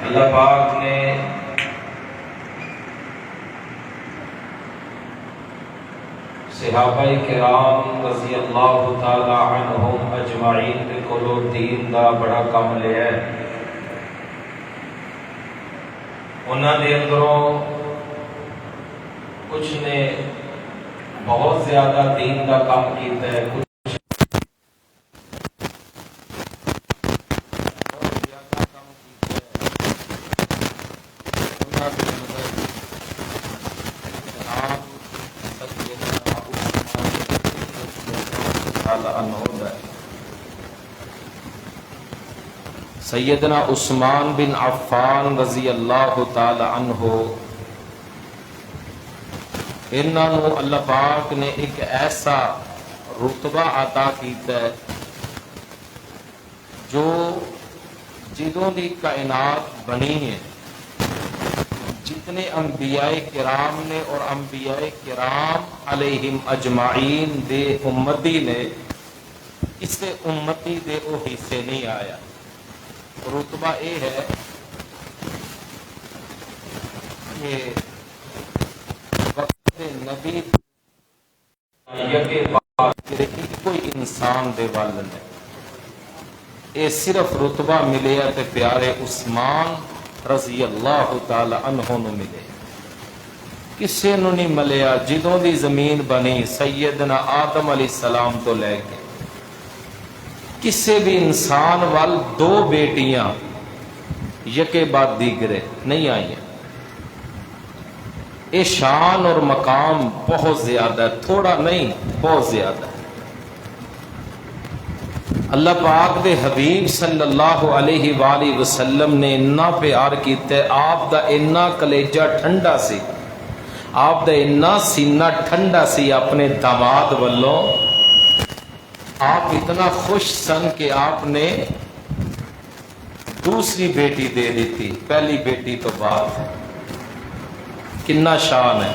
اللہ پاک نے صحابہ کرام رضی اللہ تعالی عنہم اجمعین دے کولو دین دا بڑا کم لیا ہے۔ انہاں دے اندروں کچھ نے بہت زیادہ دین دا کام کیتا ہے، کچھ سیدنا عثمان بن عفان رضی اللہ تعالی عنہ، انہاں نو اللہ پاک نے ایک ایسا رتبہ عطا کیتا ہے جو جدوں دی کائنات بنی ہے، جتنے انبیاء کرام نے اور انبیاء کرام علیہم اجمعین دے امتی نے، اس سے امتی دے او حصے نہیں آیا۔ رتبہ یہ ہے کہ وقت نبی کوئی انسان دے وال نے یہ صرف رتبہ ملے تے پیارے عثمان رضی اللہ تعالی عنہ نو ملے، کسے نو نہیں ملیا۔ جدوں دی زمین بنی سیدنا آدم علیہ السلام تو لے کے کسے بھی انسان وال دو بیٹیاں یکے بعد دیگرے نہیں آئی ہیں۔ یہ شان اور مقام بہت زیادہ ہے، تھوڑا نہیں بہت زیادہ ہے۔ اللہ پاک دے حبیب صلی اللہ علیہ وآلہ وسلم نے اتنا پیار کیتا ہے، آپ دا اتنا کلیجہ ٹھنڈا سی، آپ دا اتنا سینہ ٹھنڈا سی اپنے داماد والوں، آپ اتنا خوش سن کہ آپ نے دوسری بیٹی دے دی تھی پہلی بیٹی تو بعد۔ کنا شان ہے۔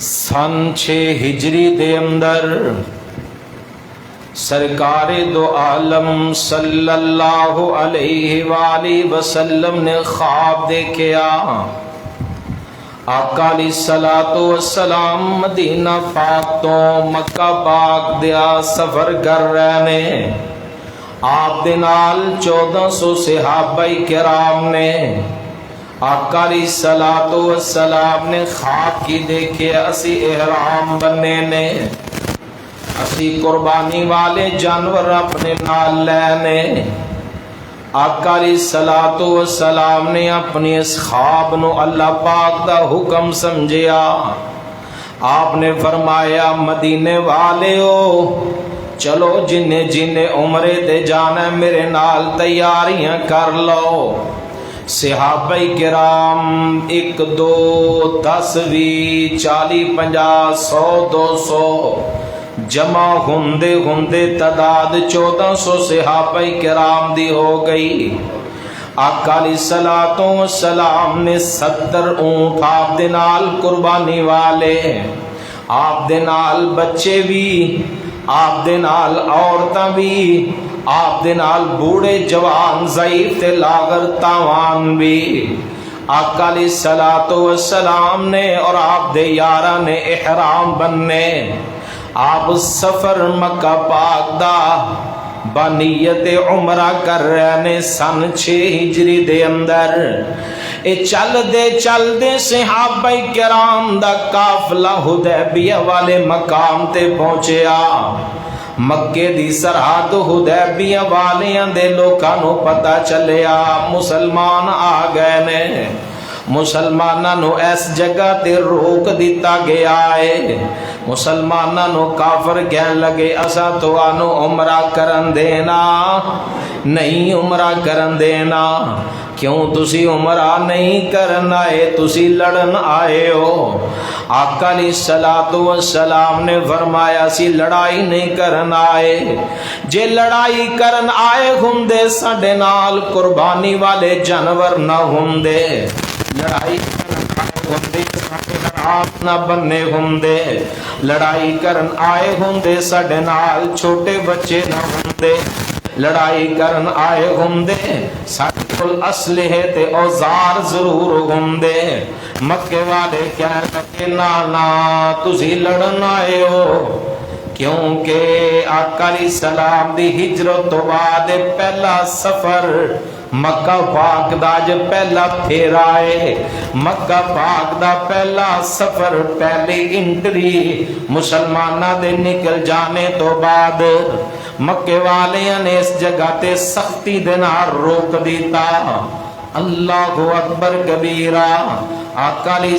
سن 6 ہجری دے اندر سرکار دو عالم صلی اللہ علیہ وآلہ وسلم نے خواب دیکھیا، آقا علیہ الصلوۃ والسلام مدینہ پاک تو مکہ پاک دیا سفر کر رہے نے، آپ دے نال 1400 صحابہ کرام نے۔ آقا علیہ الصلوۃ والسلام نے خواب کی دیکھے اسی احرام بننے نے، اسی قربانی والے جانور اپنے نال لینے۔ آقا علیہ الصلوۃ والسلام نے اپنی اس خواب نو اللہ پاک دا حکم سمجھیا، آپ نے فرمایا مدینے والے ہو چلو جنہیں جنہیں عمرے تے جانا ہے میرے نال تیاریاں کر لو۔ صحابہ کرام 1 2 10 20 40 50 100 200 جمع ہندے تعداد 1400 صحابہ کرام دی ہو گئی۔ آقا علیہ الصلوۃ والسلام نے 70 اونٹ آپ دے نال قربانی والے، آپ دے نال بچے بھی، آپ دے نال عورتاں بھی، آپ دے نال بوڑھے جوان ضعیف تے لاغر تاوان بھی۔ آقا علیہ الصلوۃ والسلام نے اور آپ دے یاراں نے احرام بننے، آپ سفر مکہ پاک دا بانیت عمرہ کر رہے نے سن 6 ہجری دے اندر۔ اے چل دے صحابہ کرام دا قافلہ حدیبیہ والے مقام تے پہنچیا۔ مکے دی سرحد حدیبیہ والیاں دے لوکاں نو پتہ چلیا مسلمان آ گئے نے، مسلماناں نو اس جگہ تے روک دیتا گیا ہے۔ مسلماناں نو کافر کہن لگے اساں تانوں عمرہ کرن دینا نہیں، عمرہ کرن دینا کیوں؟ تسی عمرہ نہیں کرن آئے، تسی لڑن آئے ہو۔ آقا علیہ الصلوۃ والسلام نے فرمایا سی لڑائی نہیں کرن آئے، جے لڑائی کرن آئے ہوندے ساڈے نال قربانی والے جانور نہ ہوندے، لڑائی آپ نہ بننے ہوندے، لڑائی کرن آئے ہوندے ساڈے نال چھوٹے بچے نہ ہوندے، لڑائی کرن آئے ہوندے ساڈے اسلحے تے اوزار ضرور ہوندے. مکے والے کہن لگے نانا تسی لڑن آئے ہو، کیونکہ آقا علیہ السلام دی ہجرت تو بعد پہلا سفر مکہ پاک دا جو پہلا پھیرا ہے، مکہ پاک دا پہلا سفر، پہلی انٹری مسلمانہ دے نکل جانے تو بعد مکے والیاں نے اس جگہ تے سختی دے نال روک دیتا. اللہ اکبر کبیرہ. آقا علیہ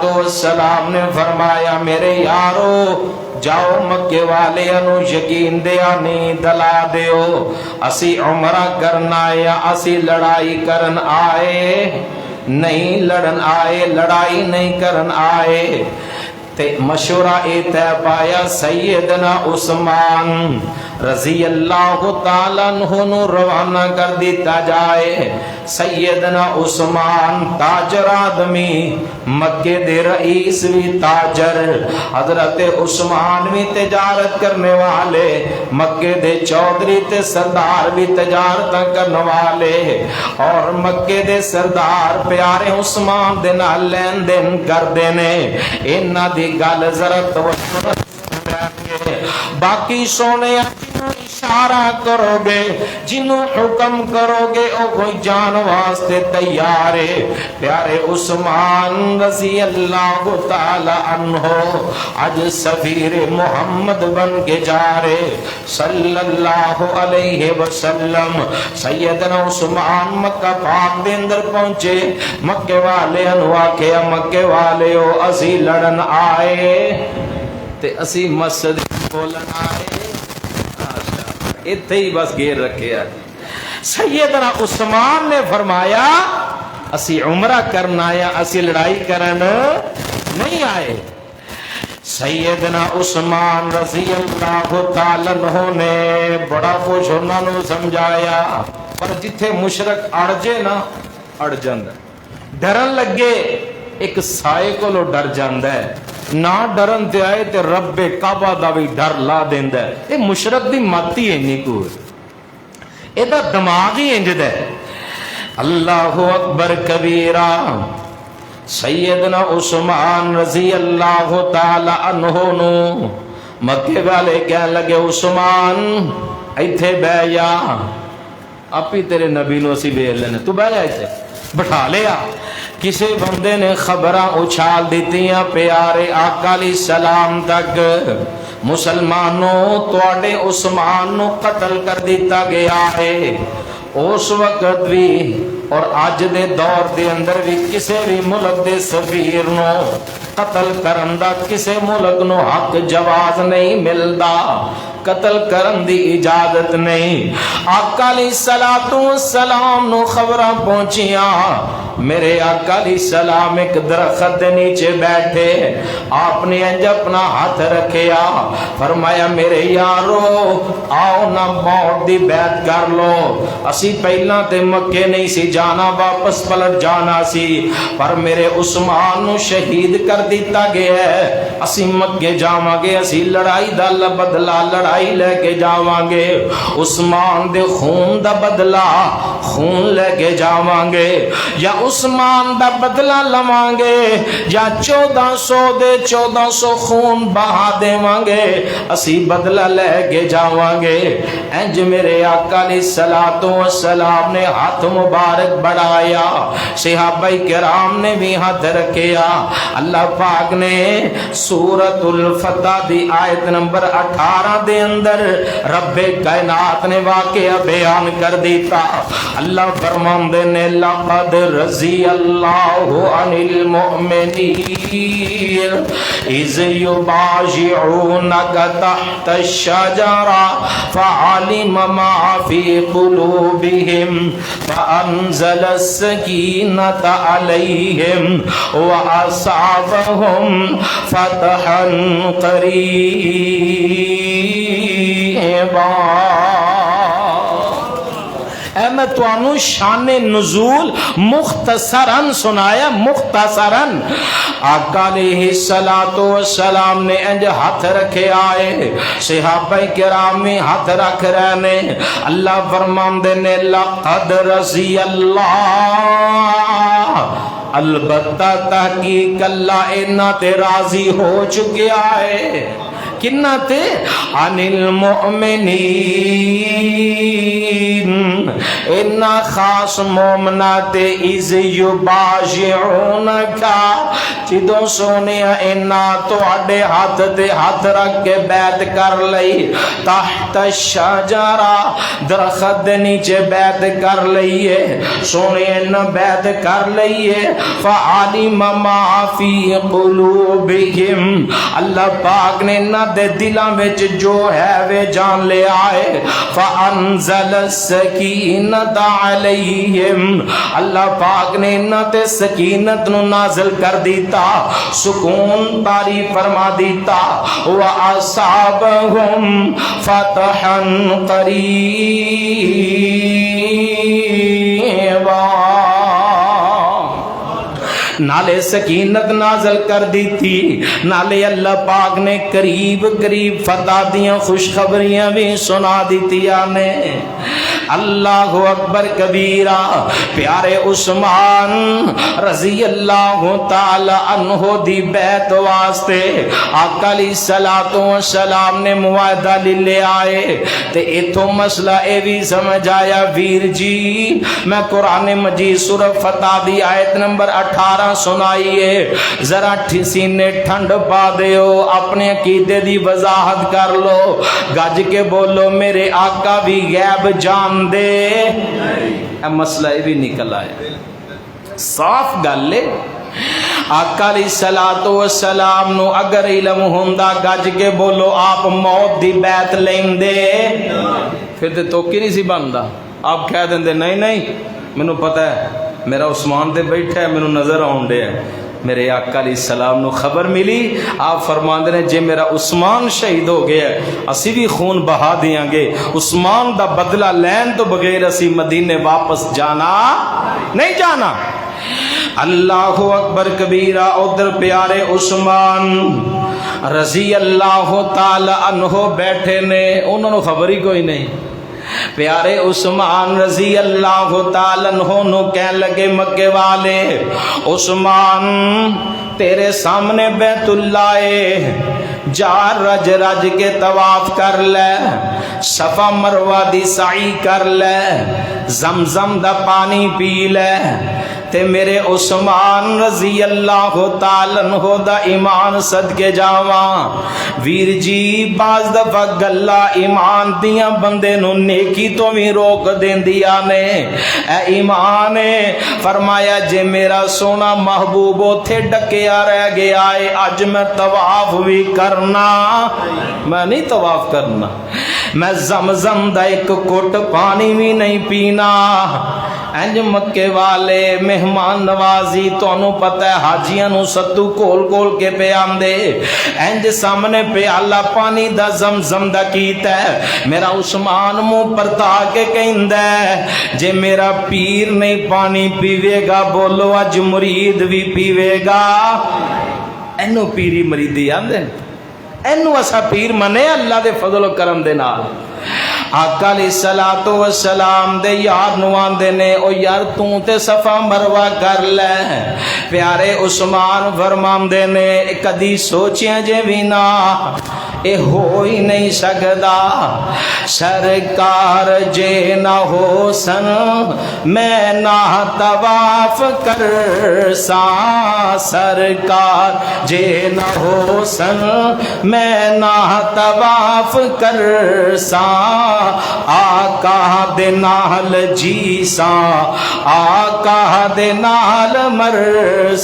السلام نے فرمایا میرے یارو جاؤ مکے والے انو یقین دیا نہیں دلا دیو، اسی عمرہ کرنا یا اسی لڑائی کرن آئے نہیں، لڑن آئے لڑائی نہیں کرن آئے. تے مشورہ اے طے پایا سیدنا عثمان رضی اللہ تعالیٰ عنہ نو روانہ کر دیتا جائے. سیدنا عثمان تاجر آدمی، مکے دے رئیس بھی تاجر، حضرت عثمان بھی تجارت کرنے والے، مکے دے چودھری تے سردار بھی تجارت کرنے والے، اور مکے دے سردار پیارے عثمان دے نال لین دین کر دینے. انہاں دی گل ذرا توجہ باقی سونے اشارہ کرو گے، جنوں حکم کرو گے او کوئی جان واسطے تیار ہے. پیارے عثمان رضی اللہ تعالی عنہ آج سفیر محمد بن کے جا رہے صلی اللہ علیہ وسلم. سیدنا عثمان مکہ پاک دے اندر پہنچے. مکے والے انو آکھیا مکے والے او اسی لڑن آئے تے اسی مسجد بولن آئے، اتھے ہی بس گیر رکھے آج. سیدنا عثمان نے فرمایا اسی عمرہ کرنا یا اسی لڑائی کرن نہیں آئے. سیدنا عثمان رضی اللہ تعالیٰ عنہ نے بڑا کچھ انہوں نے سمجھایا، پر جتھے مشرک اڑ جے نا اڑ جاندہ، ڈرن لگے ایک سائے کو لو ڈر جاندہ ہے، نہ ڈرن تے آئے تے رب کعبہ دا بھی ڈر لا دیندہ ہے. اے مشرک دی ماتی ہے نہیں کوئی، اے دا دماغ ہی انجد ہے. اللہ اکبر کبیرہ. سیدنا عثمان رضی اللہ تعالی عنہ نو مکے والے کہنے لگے عثمان ایتھے بہ جا، آپ ہی تیرے نبی نو اسی بے لینے، تو بہ جا ایتھے. بٹھا لیا. کسی بندے نے خبراں اچھال دیتیاں پیارے آقا علیہ السلام تک، مسلمانوں توڑے عثمان نو قتل کر دیتا گیا ہے. اس وقت بھی اور آج دے دور دے اندر بھی کسے بھی ملک دے سفیر نو قتل کرن دا کسے ملک نو حق جواز نہیں ملدا، قتل کرن دی اجازت نہیں. آقا علیہ السلام نو خبراں پہنچیاں. میرے آقا علیہ السلام ایک درخت دے نیچے بیٹھے، آپ نے انج اپنا ہاتھ رکھیا، فرمایا میرے یارو آؤ نہ موت دی بیعت کر لو. اسی پہلا تے مکے نہیں سی جانا، واپس پلٹ جانا سی، پر میرے عثمان نو شہید کر دیتا گیا ہے. اسی مکے جاواں گے، اسی لڑائی دا بدلہ لڑائی لے کے جاواں گے، عثمان دے خون دا بدلہ خون لے کے جاواں گے، یا عثمان دا بدلہ لواں گے، یا 1400 دے 1400 خون بہا دیواں گے، اسی بدلہ لے کے جاواں گے. انج میرے آقا علیہ السلام نے ہاتھ مبارک بڑھایا، صحابہ کرام نے بھی ہاتھ رکھیا. اللہ پاک نے سورۃ الفتح دی آیت نمبر 18 دے اندر رب کائنات نے واقعہ بیان کر دیتا. اللہ فرماندے نے لقد رضی اللہ عن المؤمنین اذ یبایعونک تحت الشجرہ فعلم ما فی قلوبہم فانزل السکینۃ علیہم واصابہم فتحا قریبا. اے میں تانوں شان نزول مختصراً سنایا، مختصراً۔ آقا علیہ الصلوۃ والسلام نے انج ہاتھ رکھے آئے، صحابہ کرام میں ہاتھ رکھ رہے نے، اللہ فرماندے نے لقد رضی اللہ، البتہ تحقیق اللہ انہاں تے راضی ہو چکیا ہے، کنہ تے عن المؤمنین، انہا خاص مومنات اذ یبایعونک، جدوں سونیا انہا تو اڈے ہاتھ تے ہاتھ رکھ کے بیعت کر لئی، تحت الشجرہ درخت دے نیچے بیعت کر لئیے، سونے انہا بیعت کر لئیے، فعلم ما فی قلوبہم، اللہ پاک نے انہا دے دلاں وچ جو ہے وہ جان لے آئے، فانزل السکینۃ علیہم، اللہ پاک نے انہاں تے سکینت نو نازل کر دیتا، سکون طاری فرما دیتا، وَأَصَابَهُمْ فَتْحًا قَرِيبًا، نالے سکینت نازل کر دی تھی، نالے اللہ پاک نے قریب قریب فتح دیاں خوشخبریاں بھی سنا دیتی آنے۔ اللہ اکبر کبیرہ، پیارے عثمان رضی اللہ تعالی عنہ دی بیعت واسطے آقا علیہ الصلوۃ والسلام نے معاہدہ لے آئے، تے ایتھوں مسئلہ اے بھی سمجھ آیا ویر جی، میں قرآن مجید سورہ فتح دی آیت نمبر 18 سنائیے، ذرا سینے ٹھنڈ پا دیو، اپنے عقیدے دی وضاحت کر لو، گج کے بولو میرے آقا بھی غیب جان دے، اے مسئلہ بھی نکل آئے، صاف گل ہے۔ آقا علیہ الصلوۃ والسلام نو اگر علم ہوندا گج کے بولو آپ موت دی بیعت لیندے، پھر تے توکی نہیں سی بندا، آپ کہہ دیندے نہیں نہیں مینوں پتہ ہے میرا عثمان دے بیٹھا ہے، مینوں نظر آن دے ہے، میرے آقا علیہ السلام نو خبر ملی، آپ فرماندے نے جے میرا عثمان شہید ہو گیا ہے اسی بھی خون بہا دیاں گے، عثمان دا بدلہ لین تو بغیر اسی مدینے واپس جانا نہیں جانا۔ اللہ اکبر کبیرہ، ادھر پیارے عثمان رضی اللہ تعالی عنہ بیٹھے نے، انہوں نے خبر ہی کوئی نہیں۔ پیارے عثمان رضی اللہ تعالیٰ عنہ نو کہنے لگے مکے والے، عثمان تیرے سامنے بیت اللہ ہے، جا رج رج کے طواف کر لے، صفا مروہ دی سعی کر لے، زمزم دا پانی پی لے، تے میرے عثمان رضی اللہ تعالیٰ عنہ دا ایمان صدقے جاواں۔ ویر جی بعض دفعہ گلا ایمان دیاں بندے نو نیکی تو بھی روک دیندیاں نے، اے ایمان فرمایا جے میرا سونا محبوب اوتھے ڈکیا رہ گیا ہے، اج میں طواف بھی کرنا، میں نہیں طواف کرنا، میں زمزم دا ایک گھٹ پانی بھی نہیں پینا۔ انج مکے والے مہمان نوازی، تو انہوں پتہ ہے حاجیاں نو ستو کول کول کے پہ آندے، انج سامنے پیالہ پانی دا زمزم دا کیتا ہے، میرا عثمان منہ پرتا کے کہندا ہے جے میرا پیر نہیں پانی پیوے گا بولو اج مرید بھی پیوے گا، اینو پیری مریدی آندے، اینو اسا پیر منے اللہ دے فضل و کرم دے نال۔ آقا علیہ الصلوۃ والسلام دے یار نو آندے نے، او یار توں تے صفا مروہ کر لے، پیارے عثمان فرماندے نے کدی سوچیاں جے بھی نہ اے ہو ہی نہیں سکدا، سرکار جے نہ ہو سن میں نہ طواف کر ساں، سرکار جے نہ ہو سن میں نہ طواف کر ساں، آقا دے نال جی ساں، آقا دے نال مر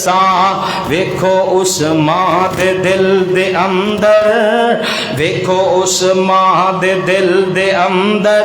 ساں، ویکھو اس ماں دے دل دے اندر، ویکھو اس ماں دے دل دے اندر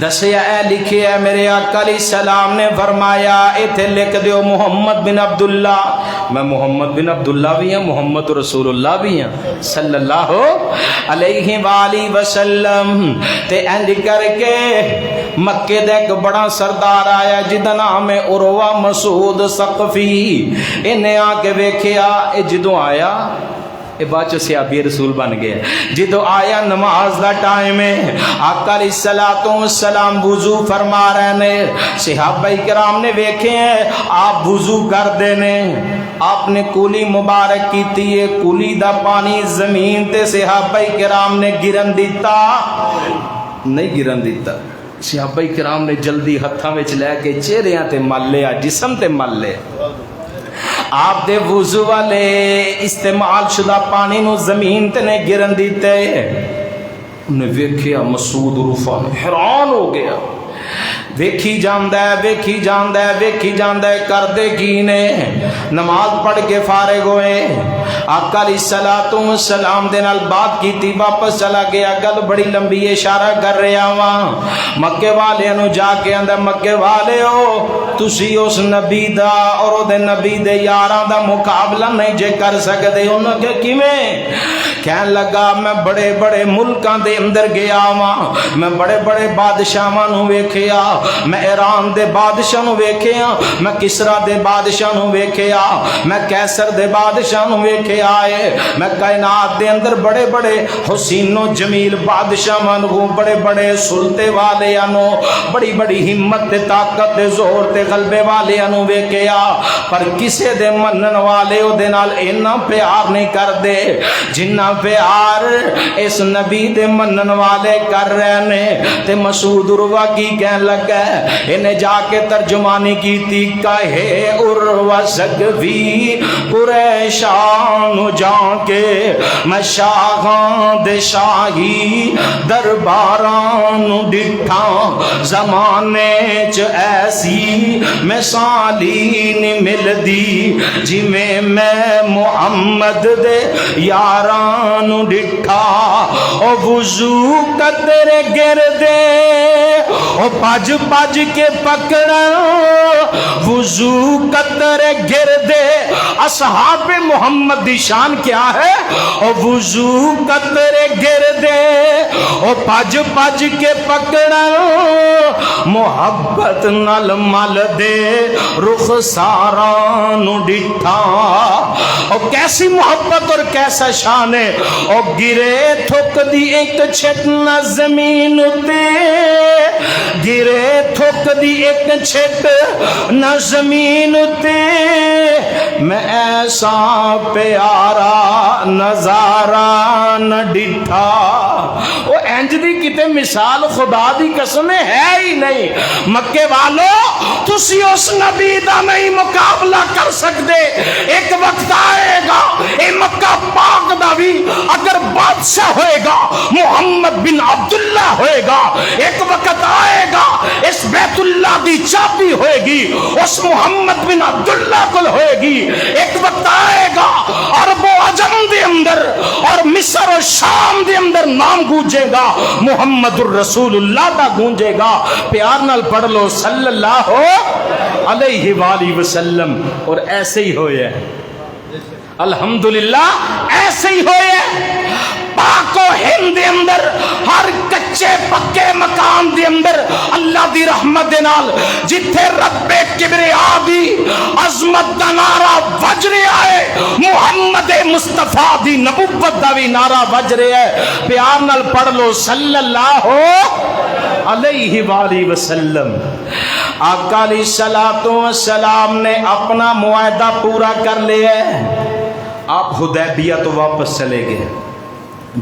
دسیا اے لکھے ہے میرے آقا علیہ السلام نے فرمایا ایتھے لکھ دیو محمد بن عبداللہ. میں محمد بن عبداللہ بھی ہوں, محمد رسول اللہ بھی ہوں صلی اللہ علیہ وآلہ وسلم. تے انج کر کے مکے دا ایک بڑا سردار آیا جدا نام ہے عروہ مسعود ثقفی. انہیں آ کے ویکھیا اے جدوں آیا اے بعد صحابی رسول بن گیا. جدو آیا نماز دا ٹائم ہے, آقا علیہ السلام وضو فرما رہے نے. صحابہ کرام نے ویکھے ہیں آپ وضو کر دینے, آپ نے کولی مبارک کیتی ہے, کولی دا پانی زمین تے صحابہ کرام نے گرن دیتا نہیں گرن دیتا. صحابہ کرام نے جلدی ہتھاں وچ لے کے چہریاں تے مل لیا, جسم تے مل لیا. آپ دے وضو والے استعمال شدہ پانی نو زمین تے نے گرن دیتے. انہیں ویکھیا مسعود رفع حیران ہو گیا. ویکھی جاندہ ہے ویکھی جاندہ ہے ویکھی جاندہ ہے, کر دے کی نے نماز پڑھ کے فارغ ہوئے. آقا علیہ السلام دے نال بات کیتی, واپس چلا گیا. گل بڑی لمبی اشارہ کر رہا ہاں. مکے والے نو جا کے اندر مکے والے ہو تسی اس نبی دا اور او دے نبی دے یاراں دا مقابلہ نہیں جے کر سکدے. انہاں کہ کیویں؟ کہن لگا میں بڑے بڑے ملکاں دے اندر گیا ہاں, میں بڑے بڑے بادشاہاں نو ویکھیا, میں ایران دے بادشاہ نو ویکھیا, میں کسرا دے بادشاہ نو ویکھیا, میں کیسر دے بادشاہ نو ویکھیا ہے, میں کائنات دے اندر بڑے بڑے حسین و جمیل بادشاہ نو, بڑے بڑے سلطے والے نو, بڑی بڑی ہمت تے طاقت تے زور تے غلبے والے نو ویکھیا, پر کسے دے منن والے او دے نال اینا پیار نہیں کر دے جنہ پیار اس نبی دے منن والے کر رہے نے. تے مسعود عروہ کی کہن لگا انہیں جا کے ترجمانی کی تھی, کہے عروہ ثقفی قریشان جان کے میں شاہاں دے شاہی درباران ڈٹھا, زمانے چ ایسی مثالی نہیں مل دی جی میں محمد دے یاران ڈٹھا. او وضو قطرے گر دے او پاج پاج کے پکڑا, وضو قطرے گر دے. اصحاب محمد دی شان کیا ہے؟ او وضو قطرے گر دے او پاج پاج کے پکڑا, محبت نال مل دے رخ ساران ڈٹھا. او کیسی محبت اور کیسا شان ہے. او گرے تھک دی ایک چھٹ نہ زمین تے, گرے تھک دی ایک چھٹ نہ زمین تے, میں ایسا پیارا نظارہ نہ ڈٹھا. وہ انج دی کتے مثال خدا دی قسم ہے ہی نہیں. مکے والو تسی اس نبی دا نہیں مقابلہ کر سکتے. ایک وقت آئے گا اے مکہ پاک دا بھی اگر بادشاہ ہوئے گا محمد بن عبداللہ ہوئے گا. ایک وقت آئے گا اس بیت اللہ دی چابی ہوئے گی اس محمد بن عبداللہ کل ہوئے گی. ایک وقت آئے گا عرب و عجم دے اندر اور مصر و شام دے اندر نام گونجے گا, محمد الرسول اللہ دا گونجے گا. پیار نال پڑھ لو صلی اللہ علیہ وآلہ وسلم. اور ایسے ہی ہوئے الحمدللہ, ایسے ہی ہوئے. پاک و ہند دے اندر ہر کچے پکے مکان دے اندر اللہ دی رحمت دے نال جتھے رب کبریا دی عظمت دا نعرہ وج رہا ہے, محمد مصطفیٰ دی نبوت دا بھی نعرہ وج رہا ہے. پیار نال پڑھ لو صلی اللہ علیہ وآلہ وسلم. آقا علیہ السلام نے اپنا معاہدہ پورا کر لیا ہے. آپ حدیبیہ تو واپس چلے گئے.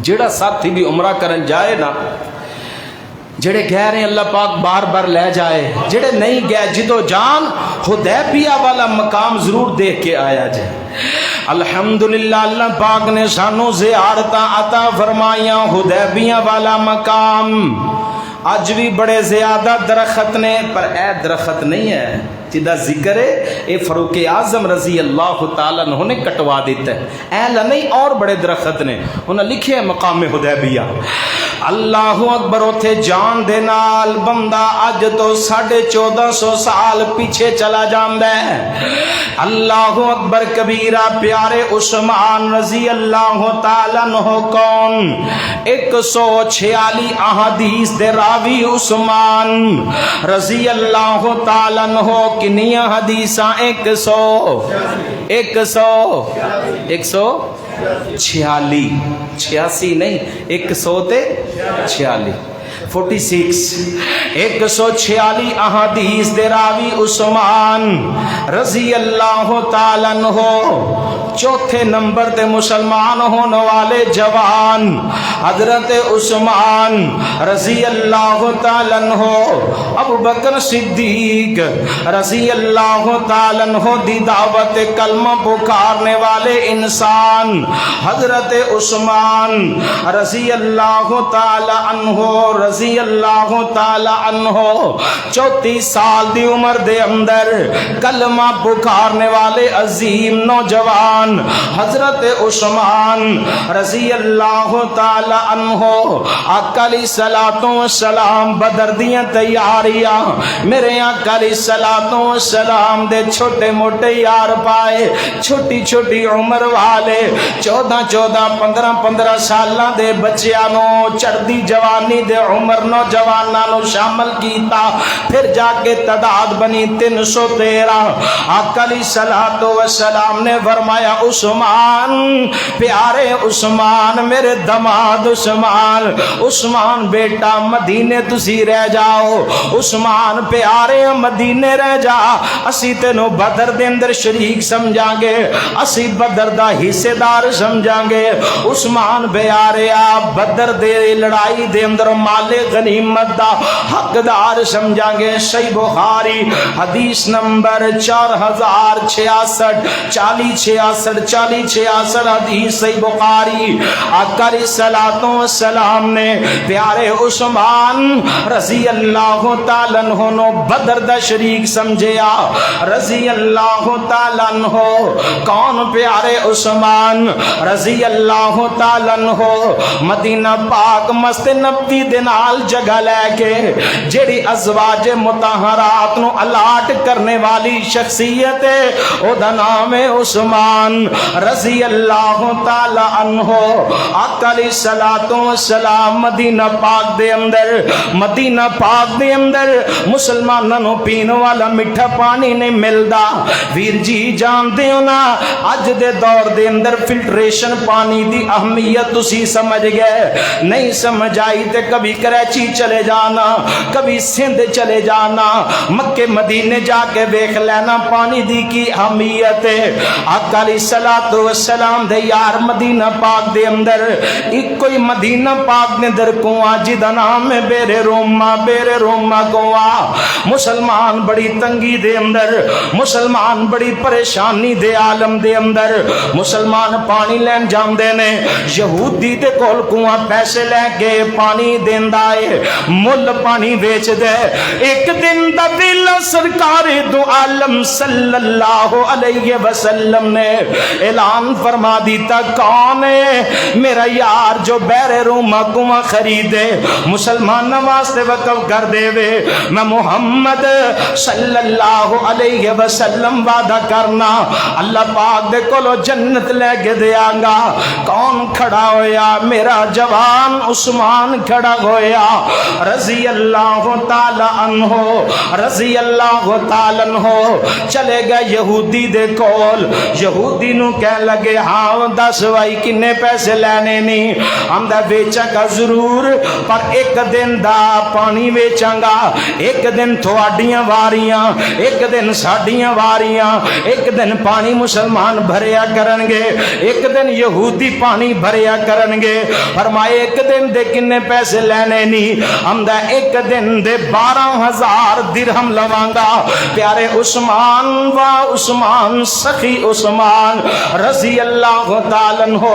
جڑا ساتھی بھی عمرہ کرن جائے نا, جڑے کہہ رہے ہیں اللہ پاک بار بار لے جائے, جڑے نہیں گئے جدو جان حدیبیہ والا مقام ضرور دیکھ کے آیا جائے. الحمدللہ اللہ پاک نے سانو زیارتاں عطا فرمائیاں. حدیبیہ والا مقام اج بھی بڑے زیادہ درخت نے, پر اے درخت نہیں ہے جدا ذکر ہے اے فاروق اعظم رضی اللہ تعالیٰ عنہ نے کٹوا دیتا ہے. اے نہیں اور بڑے درخت نے, انہوں نے لکھے ہے مقام حدیبیہ. اللہ اکبر اتھے جان دے نال بندہ اج تو 1450 سال پیچھے چلا جاندا ہے۔ اللہ اکبر کبیرہ، پیارے عثمان رضی اللہ تعالی عنہ کون؟ 146 احادیث دے راوی عثمان رضی اللہ تعالی عنہ کنیاں حدیثاں 146 نہیں 146 146 احادیث دے راوی عثمان رضی اللہ تعالی عنہ۔ چوتھے نمبر تے مسلمان ہونے والے جوان حضرت عثمان رضی اللہ تعالی عنہ۔ ابو بکر صدیق رضی اللہ تعالی عنہ دی دعوت کلمہ پکارنے والے انسان حضرت عثمان رضی اللہ تعالی عنہ رضی اللہ تعالی عنہ 34 سال دی عمر دے اندر کلمہ پکارنے والے عظیم نوجوان حضرت عثمان رضی اللہ تعالی عنہ۔ آقا علیہ الصلوۃ والسلام بدر دیاں تیاریاں میرے آقا علیہ الصلوۃ والسلام دے چھوٹے موٹے یار پائے، چھوٹی چھوٹی عمر والے 14 15 سالاں دے بچیاں نو چڑھدی جوانی دے عمر نوجواناں نو شامل کیتا، پھر جا کے تعداد بنی 313۔ آقا علیہ الصلوۃ والسلام نے فرمایا عثمان، پیارے عثمان، میرے دماد عثمان، عثمان بیٹا مدینے تسی رہ جاؤ، عثمان پیارے مدینے رہ جا، اسی تینو بدر دے اندر شریک سمجھاں گے، اسی بدر دا حصے دار سمجھاں گے۔ عثمان پیارے بدر دے لڑائی دے اندر مال غنیمت دا حقدار سمجھاں گے۔ صحیح بخاری حدیث نمبر 4066 حدیث صحیح بخاری۔ آقا علیہ الصلوۃ والسلام نے پیارے عثمان رضی اللہ تعالی عنہ نو بدر دا شریک سمجھیا رضی اللہ تعالی عنہ۔ کون پیارے عثمان رضی اللہ تعالی عنہ؟ مدینہ پاک مسجد نبوی دے نال جگہ لے کے جڑی ازواج مطہرات نو الاٹ کرنے والی شخصیت ہے او دا نام ہے عثمان رضی اللہ تعالی عنہ۔ آقا علیہ الصلوۃ والسلام مدینہ پاک دے اندر مسلماناں نو پین والا میٹھا پانی نہیں ملدا۔ ویر جی جاندے ہو نا اج دے دور دے اندر فلٹریشن پانی دی اہمیت تسی سمجھ گئے، نہیں سمجھ آئی تے کبھی کراچی چلے جانا، کبھی سندھ چلے جانا، مکے مدینے جا کے دیکھ لینا پانی دی کی اہمیت ہے۔ آقا علیہ الصلوۃ والسلام دے یار مدینہ پاک دے اندر ایک کوئی مدینہ پاک دے اندر کنواں جدا نام ہے بیر روما کنواں۔ مسلمان بڑی تنگی دے اندر، مسلمان بڑی پریشانی دے عالم دے اندر مسلمان پانی لین جاندے نے، یہودی دے کول کنواں پیسے لے کے پانی دیندا ہے، مل پانی ویچ دے۔ ایک دن دا ویلا سرکار دو عالم صلی اللہ علیہ وسلم نے اعلان فرما دیتا، کون ہے میرا یار جو بیر روما کنواں خریدے مسلمان واسطے وقف کر دے وے، میں محمد صلی اللہ علیہ وسلم وعدہ کرنا اللہ پاک دے کولو جنت لے کے دیاں گا۔ کون کھڑا ہویا؟ میرا جوان عثمان کھڑا ہویا رضی اللہ تعالی عنہ، رضی اللہ تعالی عنہ۔ چلے گئے یہودی دے کول، یہودی نو کہہ لگے ہاں دس بھائی کنے پیسے لینے نہیں؟ ہم دا بیچا گا ضرور، پر ایک دن دا پانی بیچاں گا، ایک دن تھوڑیاں واریاں، ایک دن ساڑیاں واریاں، ایک دن پانی مسلمان بھریا کرن گے، ایک دن یہودی پانی بھریا کرن گے۔ فرمائے ایک دن دے کنے پیسے لینے رہنے نہیں ہمدا ایک دن دے 12,000 درہم لوانگا پیارے عثمان و عثمان سخی عثمان رضی اللہ تعالیٰ عنہ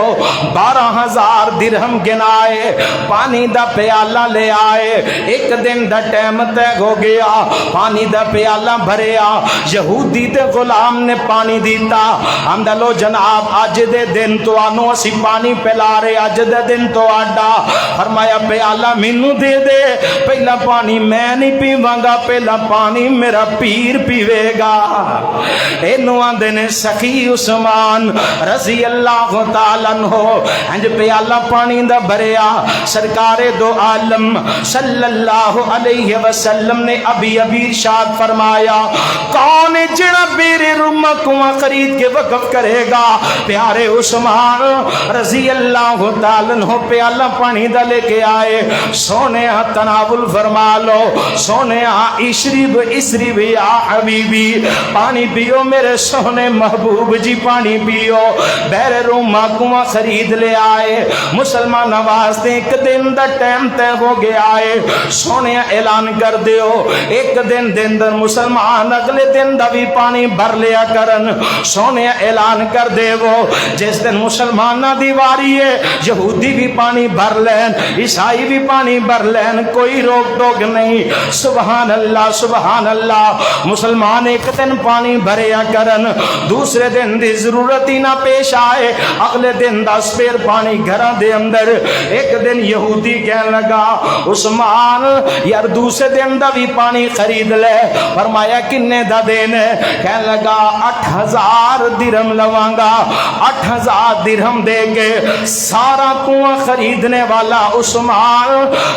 12,000 درہم گنائے پانی دا پیالہ لے آئے ایک دن دا ٹائم تے ہو گیا پانی دا پیالہ بھریا یہودی دے غلام نے پانی دیتا ہم دلو جناب آج دے دن تو آنو اسی پانی پلا رہے آج دے دن تو آڈا فرمایا پیالہ مینو دے دے پہلا پانی میں نہیں پیواں گا پہلا پانی میرا پیر پیوے گا اینو آندے نے سخی عثمان رضی اللہ تعالیٰ عنہ انج پیالہ پانی دا بھریا سرکار دو عالم صلی اللہ علیہ وسلم نے ابھی ارشاد فرمایا کون جڑا میرے روما کنواں خرید کے وقف کرے گا پیارے عثمان رضی اللہ تعالیٰ عنہ پیالہ پانی دا لے کے آئے سونے تناول فرما لو سونے اشرب اسرب یا حبیبی پانی پیو میرے سونے محبوب جی پانی پیو بیر روما کنواں خرید لے آئے مسلمان واسطے ایک دن دا ٹائم تے ہو گیا ہے سونے اعلان کر دیو ایک دن دے اندر مسلمان اگلے دن دا بھی پانی بھر لیا کرن سونے اعلان کر دے وہ جس دن مسلمانہ دیواری ہے یہودی بھی پانی بھر لین عیسائی بھی پانی بھر لین کوئی روک ٹوک نہیں سبحان اللہ مسلمان ایک دن پانی بھریا کرن دوسرے دن دی ضرورت ہی نہ پیش آئے اگلے دن دا سپیر پانی گھراں دے اندر ایک دن یہودی کہنے لگا عثمان یار دوسرے دن دا بھی پانی خرید لے فرمایا کنے دا دین ہے کہنے لگا 8,000 درہم لوانگا 8,000 درہم دے کے سارا کنواں خریدنے والا عثمان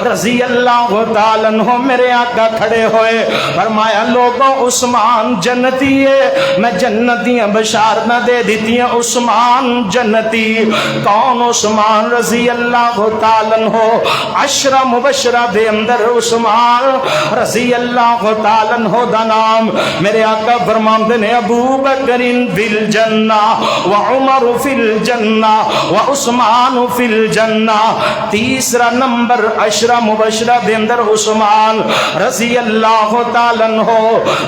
رضی اللہ تعالیٰ عنہ میرے آقا کھڑے ہوئے فرمایا لوگوں عثمان جنتی ہے میں جنتیاں بشارتاں دے دیتی ہیں عثمان جنتی کون عثمان رضی اللہ تعالیٰ عنہ 10 مبشرہ دے اندر عثمان رضی اللہ تعالیٰ عنہ دا نام میرے آقا فرماندے نے ابو بکر فی الجنہ و عمر فی الجنہ و عثمان فی الجنہ تیسرا نمبر 10 مبشرہ دے اندر عثمان رضی اللہ تعالیٰ عنہ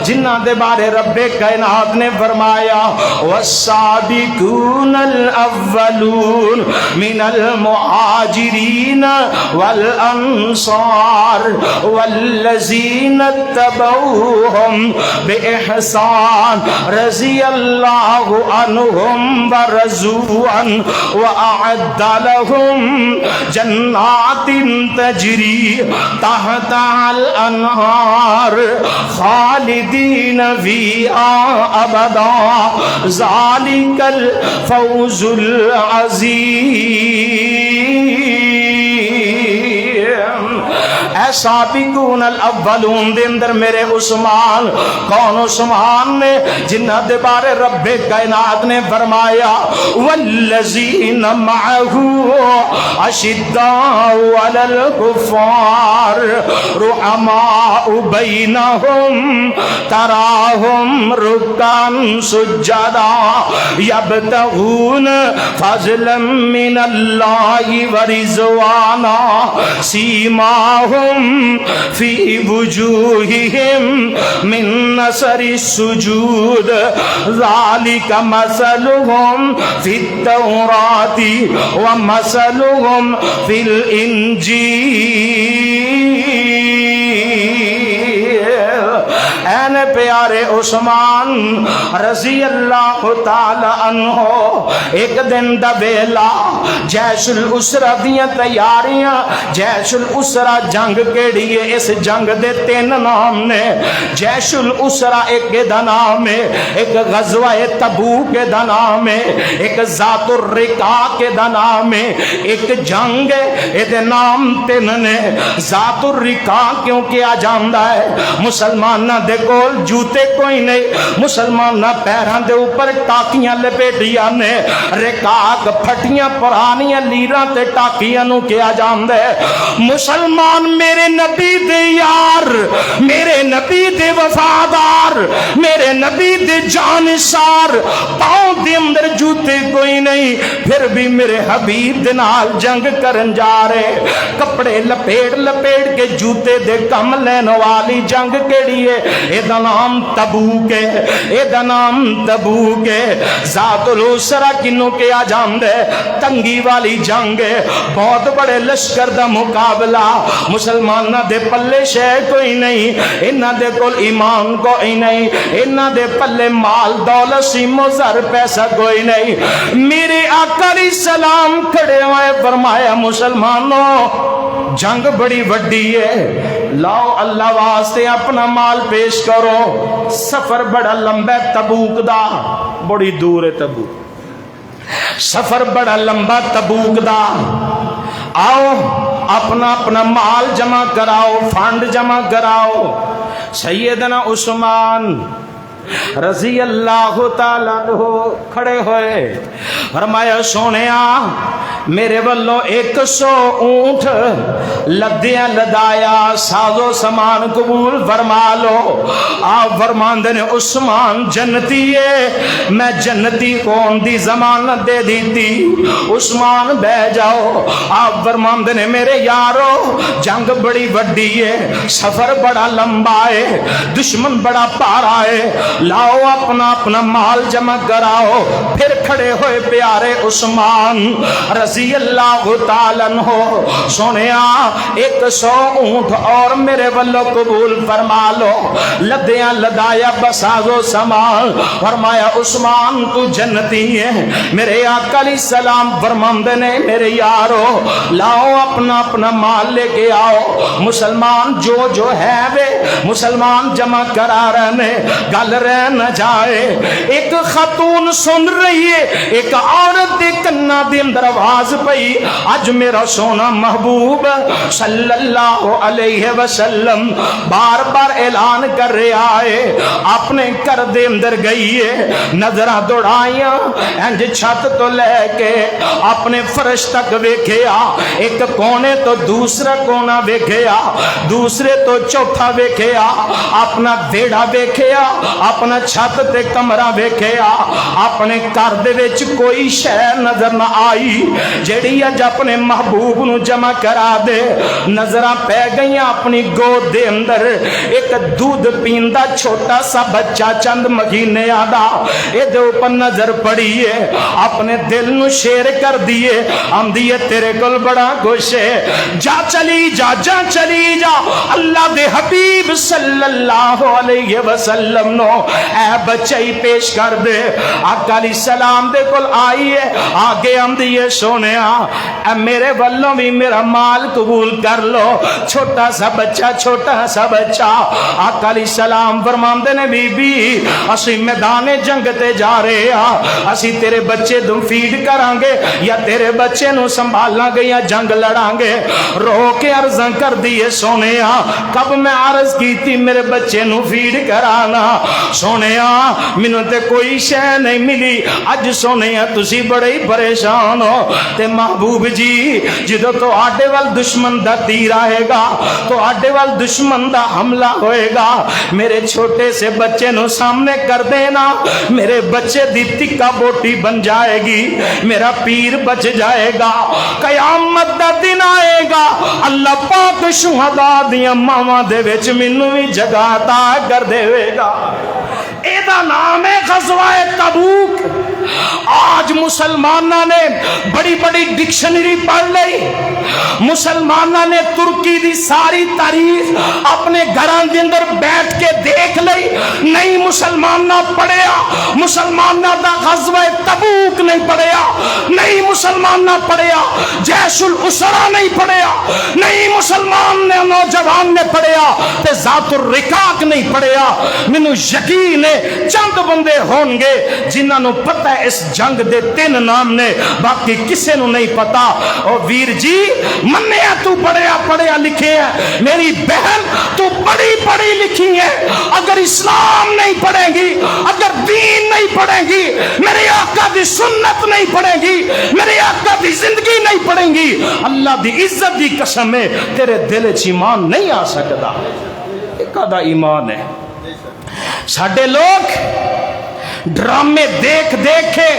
جنہ دے بارے رب کائنات نے فرمایا والسابقون الاولون من المہاجرین والانصار والذین اتبعوهم بإحسان رضی اللہ عنہم ورضوا عنہ وأعد لهم جنات تجری تحتها الانہار خالدین فیہا ابدا ذالک الفوز اے سابقون الاولون دے اندر میرے عثمان کون عثمان نے جنہ دے بارے رب کائنات نے فرمایا والذین معہو اشداء علی الکفار رحماء بینہم تراہم رکعا سجدا یبتغون فضلا من اللہ ورضوانا سیماہم فی وجوہہم من نثر السجود ذالک مثلہم فی التوراۃ ومثلہم فی الانجیل این پیارے عثمان رضی اللہ تعالی عنہ ایک دن دا بیلا جیش الاسرہ دیاں تیاریاں جیش الاسرہ جنگ کیڑی ہے اس جنگ دے 3 نام نے جیش الاسرہ ایک دا نام ہے ایک غزوہ تبوک کے دا نام ہے ایک ذات الرقاع کے دا نام ہے ایک جنگ ہے دے نام 3 نے ذات الرقاع کیوں کیا جاندہ ہے مسلمانہ دے کول جوتے کوئی نہیں، مسلمان پیراں دے اوپر ٹاکیاں لپیٹیاں نے، رکاق پھٹیاں پرانیاں لیراں تے ٹاکیاں نو کیا جاندے۔ مسلمان میرے نبی دے یار، میرے نبی دے وفادار، میرے نبی دے جانسار، پاؤں دے اندر جوتے کوئی نہیں، پھر بھی میرے حبیب دے نال جنگ کرن جا رہے، کپڑے لپیٹ لپیٹ کے جوتے دے کم لین والی جنگ کیڑی ہے؟ اے دا نام تبوک ہے، اے دا نام تبوک ہے۔ ذات العسرہ کنوں کیا جاندے؟ تنگی والی جنگ ہے، بہت بڑے لشکر دا مقابلہ، مسلمانہ دے پلے شے کوئی نہیں، انہاں دے کول ایمان کوئی نہیں، انہاں دے پلے مال دولت سیمو زر پیسہ کوئی نہیں۔ میرے آقا علیہ السلام کھڑے ہوئے فرمایا مسلمانوں جنگ بڑی وڈی ہے، لاؤ اللہ واسطے اپنا مال پیش کرو، سفر بڑا لمبا ہے تبوک دا، بڑی دور ہے تبوک، سفر بڑا لمبا تبوک دا، آؤ اپنا اپنا مال جمع کراؤ، فنڈ جمع کراؤ۔ سیدنا عثمان رضی اللہ تعالیٰ عنہ کھڑے ہوئے، فرمایا سونیا میرے والوں 100 اونٹ لدیاں لدایا، سازو سامان قبول فرما لو۔ آپ فرماندے نے عثمان جنتی ہے، میں جنتی کون دی ضمانت دے دیتی، عثمان بہ جاؤ۔ آپ فرماندے نے میرے یارو جنگ بڑی وڈی ہے، سفر بڑا لمبا ہے، دشمن بڑا پارا ہے، لاؤ اپنا اپنا مال جمع کراؤ۔ پھر کھڑے ہوئے پیارے عثمان رضی اللہ تعالیٰ عنہ، سونیا 100 اونٹ اور میرے والوں قبول فرما لو۔ لدیاں لدایا بسازو سامان، فرمایا عثمان تو جنتی ہے۔ میرے آقا علیہ السلام فرماندے نے میرے یارو لاؤ اپنا اپنا مال لے کے آؤ، مسلمان جو جو ہے وے مسلمان جمع کرا رہنے، گل رہ نہ جائے۔ ایک خاتون سن رہی ہے، ایک عورت دے کنا دے اندر آواز پئی، اج میرا سونا محبوب صلی اللہ علیہ وسلم بار بار اعلان کر رہا ہے، اپنے گھر دے اندر گئی ہے، نظراں دوڑائیاں انج چھت تو لے کے اپنے فرش تک ویکھیا، ایک کونے تو دوسرا کونا ویکھیا، دوسرے تو چوتھا ویکھیا، اپنا ویڑا ویکھیا، اپنا چھت تے کمرہ ویکھیا، اپنے گھر دے وچ کوئی شے نظر نہ آئی جیڑی اج اپنے محبوب نو جمع کرا دے۔ نظراں پہ گئیاں اپنی گود دے اندر، ایک دودھ پیندا چھوٹا سا بچہ چند مہینے آدھا، اے دے اوپر نظر پڑی ہے، اپنے دل نو شیر کر دیے، آندی ہے تیرے کول بڑا کچھ ہے، جا چلی جا جا چلی جا، اللہ دے حبیب صلی اللہ علیہ وسلم نو اے بچائی پیش کر دے۔ آقا علیہ السلام دے کول آئی ہے، آگے آندی ہے سونیا اے میرے والوں بھی میرا مال قبول کر لو، چھوٹا سا بچہ چھوٹا سا بچہ۔ آقا علیہ السلام فرماندے نے بی بی اسی میدان جنگ تے جا رہے ہاں، اسی تیرے بچے دو فیڈ کران گے یا تیرے بچے نو سنبھالنا گے یا جنگ لڑان گے؟ رو کے عرضاں کر دیے سونیا کب میں عرض کی تھی میرے بچے نو فیڈ کرانا، سونیا مینوں تے کوئی شے نہیں ملی، اج سونیا تسی بڑے ہی پریشان ہو تے محبوب جی جدو تو آڈے وال دشمن دا تیر آئے گا، تو آڈے وال دشمن دا حملہ ہوئے گا، میرے چھوٹے سے بچے نو سامنے کر دینا، میرے بچے دی ٹکا بوٹی بن جائے گی، میرا پیر بچ جائے گا، قیامت دا دن آئے گا، اللہ پاک شہداء دیاں ماواں دے وچ مینوں وی جگہ عطا کر دے گا۔ اے دا نام ہے غزوہ تبوک۔ آج مسلمانہ نے بڑی بڑی ڈکشنری پڑھ لئی، مسلمانہ نے ترکی دی ساری تاریخ اپنے گھراں دے اندر بیٹھ کے دیکھ لئی، نہیں مسلمانہ پڑھیا، مسلمانہ دا غزوہ تبوک نہیں پڑھیا، نہیں مسلمانہ پڑھیا جیش الاسرہ نہیں پڑھیا، نہیں مسلمان نے نوجوان نے پڑھیا تے ذات الرقاق نہیں پڑھیا۔ مینوں یقین ہے چند بندے ہون گے جنہاں نو پتہ اس جنگ دے 3 نام نے، باقی کسے نو نہیں پتا۔ او ویر جی منیا تو بڑیا پڑھیا لکھے ہے، میری بہن تو بڑی پڑھی لکھی ہے، اگر اسلام نہیں پڑھے گی، اگر دین نہیں پڑھے گی، میرے آقا دی سنت نہیں پڑھے گی، میرے آقا دی زندگی نہیں پڑھیں گی، اللہ دی عزت دی قسم ہے تیرے دل چ ایمان نہیں آ سکتا۔ ایک آدھا ایمان ہے۔ ساڈے لوگ ڈرامے دیکھ دیکھ کے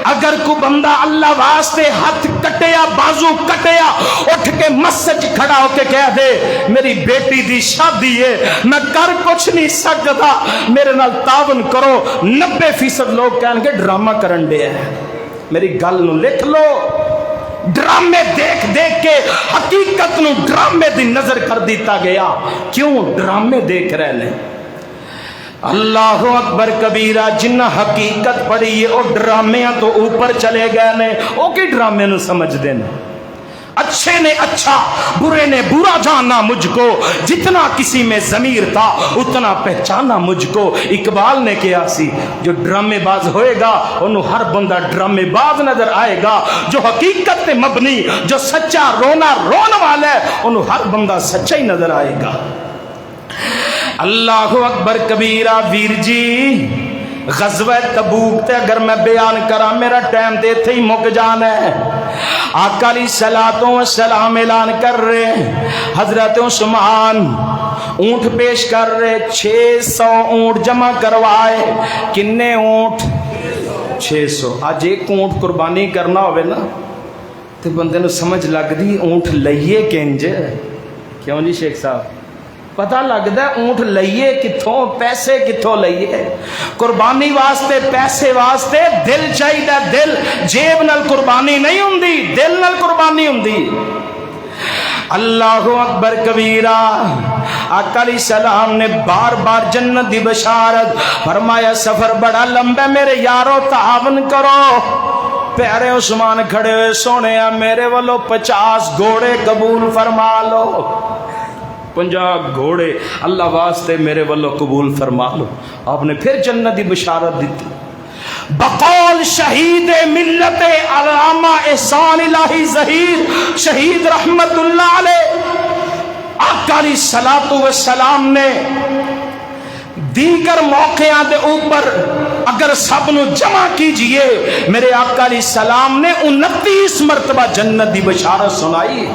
اگر کوئی بندہ اللہ واسطے ہاتھ کٹیا بازو کٹیا اٹھ کے مسجد کھڑا ہو کے کہہ دے میری بیٹی دی شادی ہے میں کر کچھ نہیں سکتا میرے نال تعاون کرو، 90% لوگ کہیں گے ڈرامہ کرن دے ہے۔ میری گل نو لکھ لو، ڈرامے دیکھ دیکھ کے حقیقت نو ڈرامے دی نظر کر دیتا گیا۔ کیوں ڈرامے دیکھ رہے ہیں؟ اللہ اکبر کبیرہ، جنہ حقیقت پڑھی ہے وہ ڈرامیاں تو اوپر چلے گئے نے، وہ کی ڈرامے نو سمجھ دینا۔ اچھے نے اچھا برے نے برا جانا مجھ کو، جتنا کسی میں ضمیر تھا اتنا پہچانا مجھ کو۔ اقبال نے کہا سی جو ڈرامے باز ہوئے گا انہوں ہر بندہ ڈرامے باز نظر آئے گا، جو حقیقت تے مبنی جو سچا رونا رون والا ہے انہوں ہر بندہ سچا ہی نظر آئے گا۔ اللہ اکبر کبیرہ۔ ویر جی غزوہ تبوک تے اگر میں بیان کرا میرا ٹائم تے تھے ہی مک جانا ہے۔ آقا علیہ الصلوۃ والسلام اعلان کر رہے، حضرت عثمان اونٹ پیش کر رہے، 600 اونٹ جمع کروائے۔ کنے اونٹ؟ 600۔ آج ایک اونٹ قربانی کرنا ہوئے نا تو بندے نو سمجھ لگ دی اونٹ لئیے کنج۔ کیوں جی شیخ صاحب؟ پتہ لگتا ہے اونٹ لئیے کتھوں، پیسے کتھوں لئیے۔ قربانی واسطے پیسے واسطے دل چاہیے، دل جیب نال قربانی نہیں ہوندی، دل نال قربانی ہوندی۔ اللہ اکبر کبیرہ۔ آقا علیہ السلام نے بار بار جنت دی بشارت فرمایا سفر بڑا لمبا میرے یارو تعاون کرو۔ پیارے عثمان کھڑے ہوئے، سونے میرے والو 50 گھوڑے قبول فرما لو، 50 گھوڑے اللہ واسطے میرے والو قبول فرما لو۔ آپ نے پھر جنت دی بشارت دیتی۔ بقول شہید ملت علامہ احسان الہی ظہیر شہید رحمت اللہ علیہ، آقا علیہ الصلوۃ والسلام نے دیگر موقعوں دے اوپر اگر سب نو جمع کیجئے میرے آقا علیہ السلام نے 29 مرتبہ جنت دی بشارت سنائی۔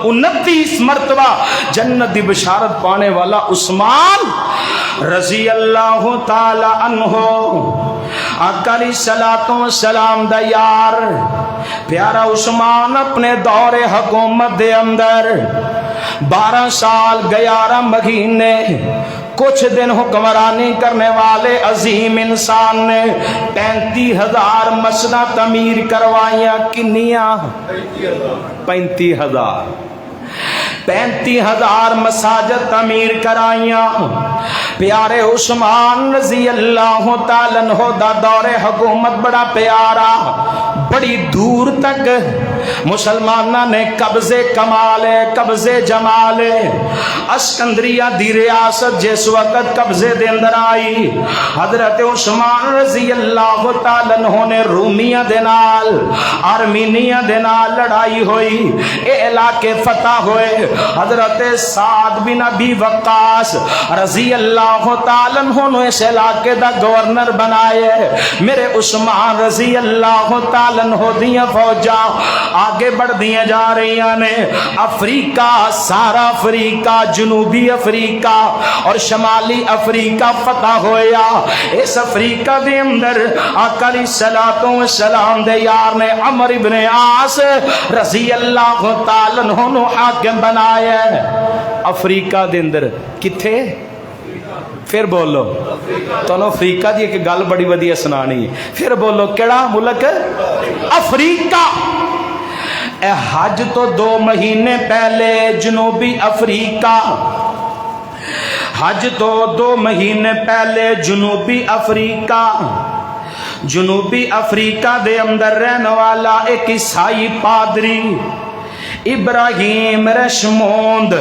29 مرتبہ جنت دی بشارت پانے والا عثمان رضی اللہ تعالی عنہ، آقا علیہ الصلوۃ والسلام دا یار پیارا عثمان اپنے دور حکومت دے اندر 12 سال 11 مہینے کچھ دن حکمرانی کرنے والے عظیم انسان نے 35,000 مسجداں تعمیر کروائیاں۔ کنیاں؟ 35,000 35,000 مساجد تعمیر کرائیاں۔ پیارے عثمان رضی اللہ تعالیٰ عنہ دا دور حکومت بڑا پیارا، بڑی دور تک مسلمانہ نے قبضے کمالے قبضے جمالے۔ اسکندریہ دی ریاست جس وقت قبضے دے اندر آئی، حضرت عثمان رضی اللہ تعالیٰ عنہ نے رومیہ دے نال آرمینیہ دے نال لڑائی ہوئی، اے علاقے فتح ہوئے۔ حضرت سعد بن ابی وقاص رضی اللہ تعالیٰ عنہ نے اس علاقے دا گورنر بنائے۔ میرے عثمان رضی اللہ تعالیٰ عنہ دیاں فوجاں آگے بڑھ دیاں جا رہی نے۔ افریقہ، سارا افریقہ، جنوبی افریقہ اور شمالی افریقہ فتح ہویا۔ اس افریقہ دے اندر آقا علیہ الصلوۃ والسلام دے یار نے عمر ابن عاص رضی اللہ تعالیٰ عنہ نو حاکم بنایا۔ افریقہ دے اندر کتھے؟ پھر بولو تو افریقہ دی ایک گل بڑی ودیع سنانی ہے، پھر بولو کیڑا ملک؟ افریقہ۔ اے حج تو 2 مہینے پہلے جنوبی افریقہ، حج تو 2 مہینے پہلے جنوبی افریقہ، جنوبی افریقہ دے اندر رہنے والا ایک عیسائی پادری ابراہیم رشموند،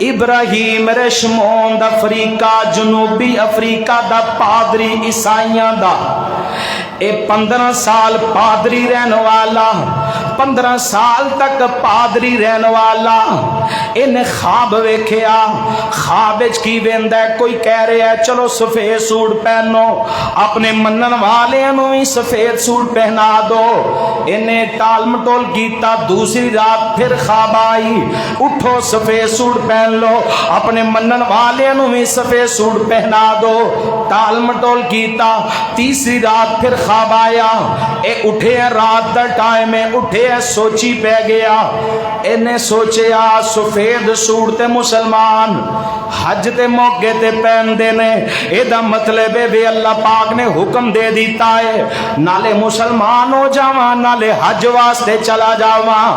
ابراہیم رشموند افریقہ جنوبی افریقہ دا پادری عیسائیاں دا، اے 15 سال پادری رہنے والا 15 سال تک پادری رہن والا انہیں خواب ویکھیا. خواب وچ کی ویندا ہے؟ کوئی کہہ رہا ہے چلو سفید سوٹ پہنو, اپنے منن والے نو بھی سفید سوٹ پہنا دو. انہیں ٹال مٹول کیتا. دوسری رات پھر خواب آئی, اٹھو سفید سوٹ پہن لو, اپنے منن والے نو بھی سفید سوٹ پہنا دو. ٹال مٹول کیتا. تیسری رات پھر خواب آیا, اے اٹھے رات دا ٹائم ہے, اٹھے سوچی پہ گیا. انہیں سوچیا سفید سوٹ تے مسلمان حج تے موقع تے پہندے نے, اے دا مطلب ہے بھی اللہ پاک نے حکم دے دیتا ہے نالے مسلمان ہو جاواں نالے حج واسطے چلا جاواں.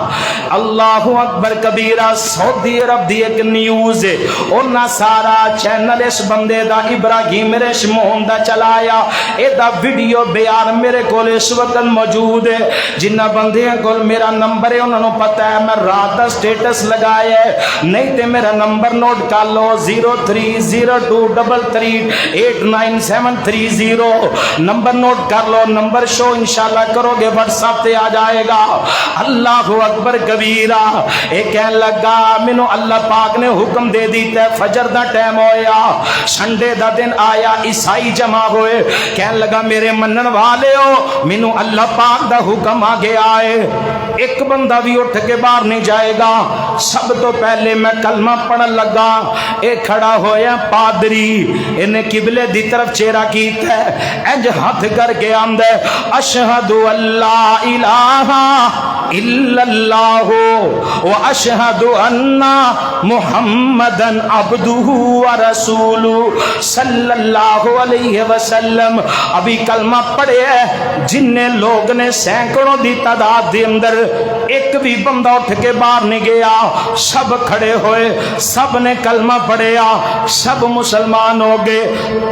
اللہ اکبر کبیرہ. سعودی عرب دی ایک نیوز ہے, انہاں سارا چینل اس بندے دا ابراہیم ریشمون دا چلایا. اے دا ویڈیو بیان میرے کول اس وقت موجود ہے. جنہ بندیاں کول میرا نمبر ہے انہوں نے پتہ ہے میں رات دا سٹیٹس لگایا ہے, نہیں تے میرا نمبر نوٹ کر لو 0302338970. نمبر نوٹ کر لو, نمبر شو انشاءاللہ کرو گے واٹس ایپ تے آ جائے گا. اللہ اکبر کبیرہ. اے کہنے لگا مینوں اللہ پاک نے حکم دے دیتا ہے, فجر دا ٹائم ہویا, سنڈے دا دن آیا, عیسائی جمع ہوئے. کہنے لگا میرے منن والے ہو مینوں اللہ پاک دا حکم آ گیا ہے, ایک بندہ بھی اٹھ کے باہر نہیں جائے گا. سب تو پہلے میں کلمہ پڑھن لگا, اے کھڑا ہویا پادری, انہیں قبلے دی طرف چہرہ کیتا ہے, انج ہاتھ کر کے آمد ہے اشہد اللہ الہ الا اللہ و اشہد ان محمدن عبدہ و رسولہ صلی اللہ علیہ وسلم. ابھی کلمہ پڑھے ہے, جن لوگ نے سینکڑوں دی تعداد دے اندر ایک بھی بندہ اٹھ کے باہر نہیں گیا. سب کھڑے ہوئے, سب نے کلمہ پڑھیا, سب مسلمان ہو گئے.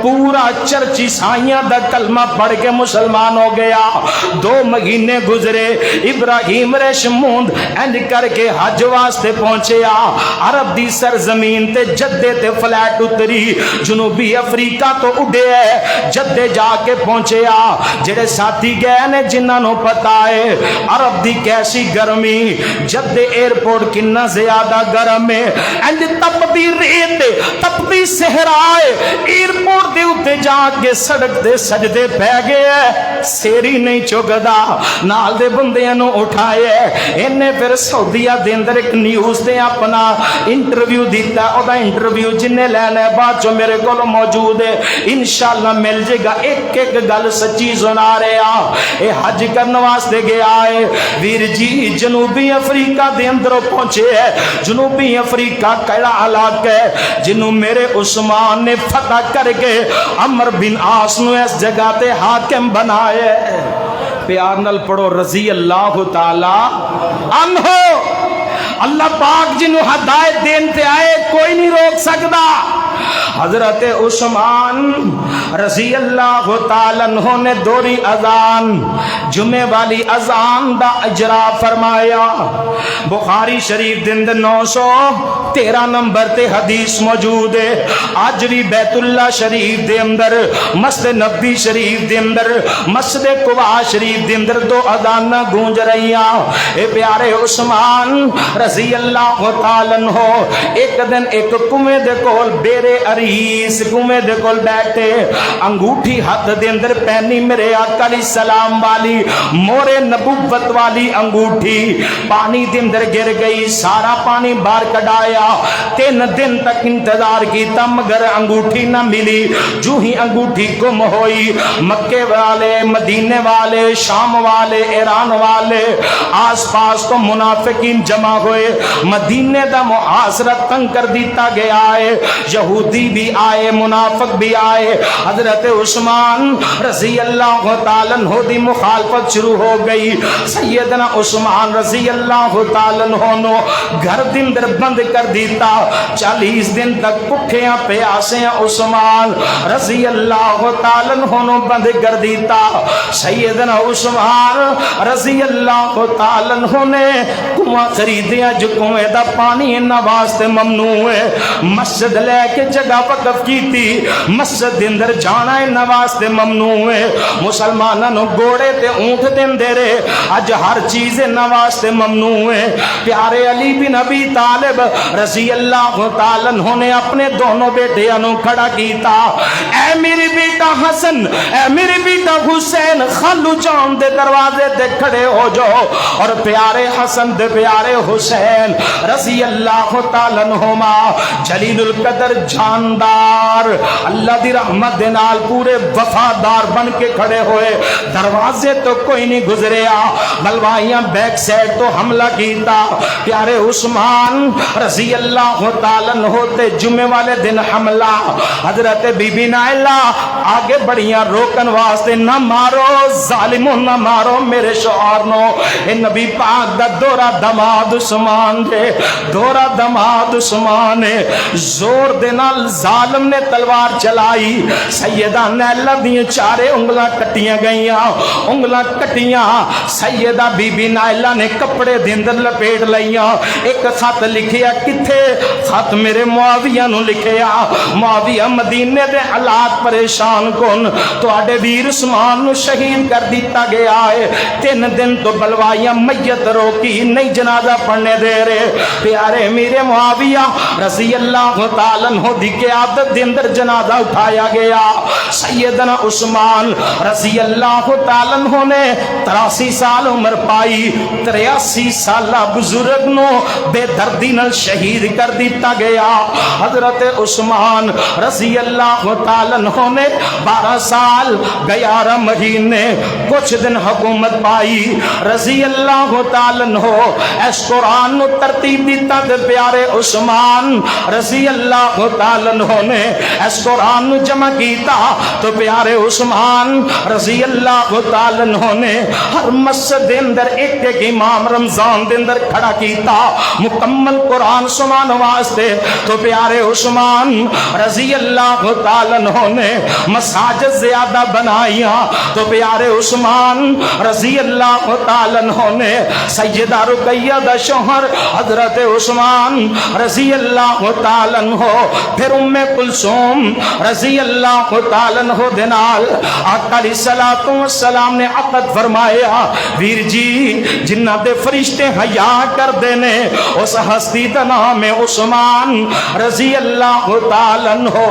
پورا چرچ عیسائیاں دا کلمہ پڑھ کے مسلمان ہو گیا. 2 مہینے گزرے, ابراہیم ریشموند اینڈ کر کے حج واسطے پہنچیا. عرب دی سرزمین تے جدے تے فلیٹ اتری, جنوبی افریقہ تو اڈے ہے, جدے جا کے پہنچیا. جڑے ساتھی گئے نے جنہاں نو پتا ہے عرب دی کیسی گرمی, جدے ایئرپورٹ کنا زیادہ گرم ہے, اینڈ تپتی ریت تپتی صحرائے, ایئرپورٹ دے اتے جا کے سڑک دے سجدے پہ گئے, سیری نہیں چگدا. نال دے بندیاں نو اٹھائے, انہیں پھر سعودیہ دے اندر ایک نیوز تے اپنا انٹرویو دیتا. او دا انٹرویو جنہیں لینا ہے بعد جو میرے کو موجود ہے انشاءاللہ مل جائے گا. ایک ایک گل سچی سنا رہے آ. اے حج کرنے واسطے گیا ہے ویر جی, جنوبی افریقہ دے اندر پہنچے ہے. جنوبی افریقہ کیڑا علاقہ ہے جنوں میرے عثمان نے فتح کر کے عمر بن عاص نو اس جگہ تے حاکم بنائے. پیار نال پڑھو رضی اللہ تعالی عنہ. اللہ پاک جنوں ہدایت دین تے آئے کوئی نہیں روک سکتا. حضرت عثمان رضی اللہ تعالی عنہ نے دوری اذان, جمعے والی اذان دا اجرا فرمایا. بخاری شریف دن 913 نمبر تے حدیث موجود ہے. آج بھی بیت اللہ شریف دے اندر, مسجد نبوی شریف دے اندر, مسجد قباء شریف دے اندر 2 اذاناں گونج رہیاں. اے پیارے عثمان رضی اللہ تعالی عنہ ایک دن ایک کنویں دے کول بیرے عریس کنویں دے کول بیٹھے, انگوٹھی ہاتھ دے اندر پہنی میرے آقا علیہ السلام والی مورے نبوت والی انگوٹھی, پانی دے اندر گر گئی, سارا پانی باہر کڈایا. 3 دن تک انتظار کیتا مگر انگوٹھی نہ ملی. جو ہی انگوٹھی گم ہوئی, مکے والے, مدینے والے, شام والے, ایران والے, آس پاس تو منافقین جمع ہوئے. مدینے دا محاصرہ تنگ کر دیتا گیا ہے, یہودی بھی آئے, منافق بھی آئے. حضرت عثمان رضی اللہ تعالی عنہ دی مخالفت شروع ہو گئی. سیدنا عثمان رضی اللہ تعالی عنہ نو گھر دن در بند کر دیتا. 40 دن تک پٹھیاں پیاسیاں عثمان رضی اللہ تعالی عنہ نو بند کر دیتا. سیدنا عثمان رضی اللہ تعالی عنہ نے کنواں خریدیا, جو کنویں دا پانی انہاں واسطے ممنوع ہے. مسجد لے کے جگہ وقف کی تھی مسجد دے اندر جانا ہے نواستے ممنوع ہے مسلمانوں نو گھوڑے تے اونٹ دیندے رہے اج ہر چیز نواستے ممنوع ہے پیارے علی بن ابی طالب رضی اللہ تعالیٰ عنہ نے اپنے دونوں بیٹیاں نو کھڑا کیتا اے میری بیٹا حسن اے میری بیٹا حسین خالو جان دے دروازے تے کھڑے ہو جاؤ اور پیارے حسن دے پیارے حسین رضی اللہ تعالیٰ عنہما جلیل القدر جاندار اللہ دی رحمت دے نال پورے وفادار بن کے کھڑے ہوئے دروازے تو کوئی نہیں گزریا بلوائیاں بیک سائڈ تو حملہ کیتا پیارے عثمان رضی اللہ تعالیٰ عنہ تے جمعے والے دن حملہ حضرت بی بی نائلہ آگے بڑھیاں روکن واسطے نہ مارو ظالموں نہ مارو میرے شوہر نو اے نبی پاک دا دورا دماد عثمان دے دورا دماد عثمان زور دے نال ظالم نے تلوار چلائی سیدہ نیلہ دی چارے انگلاں کٹیاں گئیاں انگلاں کٹیاں سیدہ بی بی نائلہ نے کپڑے دیندر لپیٹ لئیاں ایک خط لکھیا کتھے خط میرے معاویہ نو لکھیا معاویہ مدینے دے حالات پریشان کن تو آڈے ویر عثمان نو شہید کر دیتا گیا ہے 3 دن تو بلوائیاں میت روکی نہیں جنازہ پڑھنے دے رہے پیارے میرے معاویہ رضی اللہ تعالیٰ عنہ دی قیادت دے اندر جنازہ اٹھایا گیا سیدنا عثمان رضی اللہ تعالیٰ عنہ نے 83 سال عمر پائی 83 سالہ بزرگ نو بے دردی نال شہید کر دیتا گیا حضرت عثمان رضی اللہ تعالیٰ عنہ نے 12 سال 11 مہینے کچھ دن حکومت پائی رضی اللہ تعالیٰ عنہ اس قرآن نو ترتیب دیتا دے پیارے عثمان رضی اللہ تعالیٰ عنہ نے اس قرآن نو جمع کیتا تو پیارے عثمان رضی اللہ تعالیٰ عنہ نے ہر مسجد دے اندر ایک ایک امام رمضان دے اندر کھڑا کیتا مکمل قرآن سنان واسطے تو پیارے عثمان رضی اللہ تعالیٰ عنہ نے مساجد زیادہ بنائیاں تو پیارے عثمان رضی اللہ تعالیٰ عنہ نے سیدہ رقیہ دا شوہر حضرت عثمان رضی اللہ تعالیٰ عنہ پھر ام کلثوم رضی اللہ تعالیٰ عنہ دنال آقا علیہ السلام نے عقد فرمایا ویر جی جنہ دے فرشتے حیا کر دینے اس ہستی دا نام عثمان رضی اللہ تعالیٰ عنہ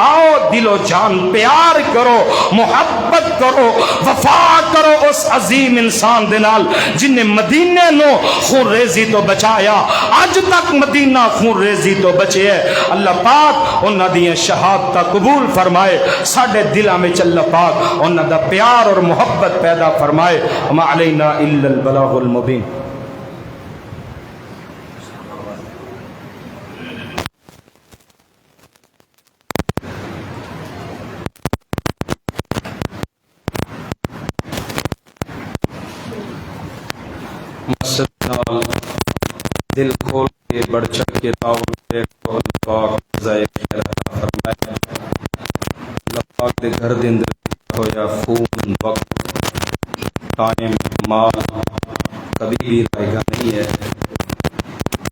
آؤ دل و جان پیار کرو محبت کرو وفا کرو اس عظیم انسان دنال جنہیں مدینے نو خون ریزی تو بچایا آج تک مدینہ خون ریزی تو بچے ہے اللہ پاک انہ دی شہادت قبول فرمائے ساڑھے دلہ میں چل پاک انہ دا پیار اور محبت پیدا فرمائے وما علینا الا البلاغ المبین دل کھول کے بڑھ چڑھ کے تعاون کو اللہ پاک ذائق فرمائے اللہ پاک دے گھر دے اندر ہویا خون وقت ٹائم مال کبھی بھی رائے گا نہیں ہے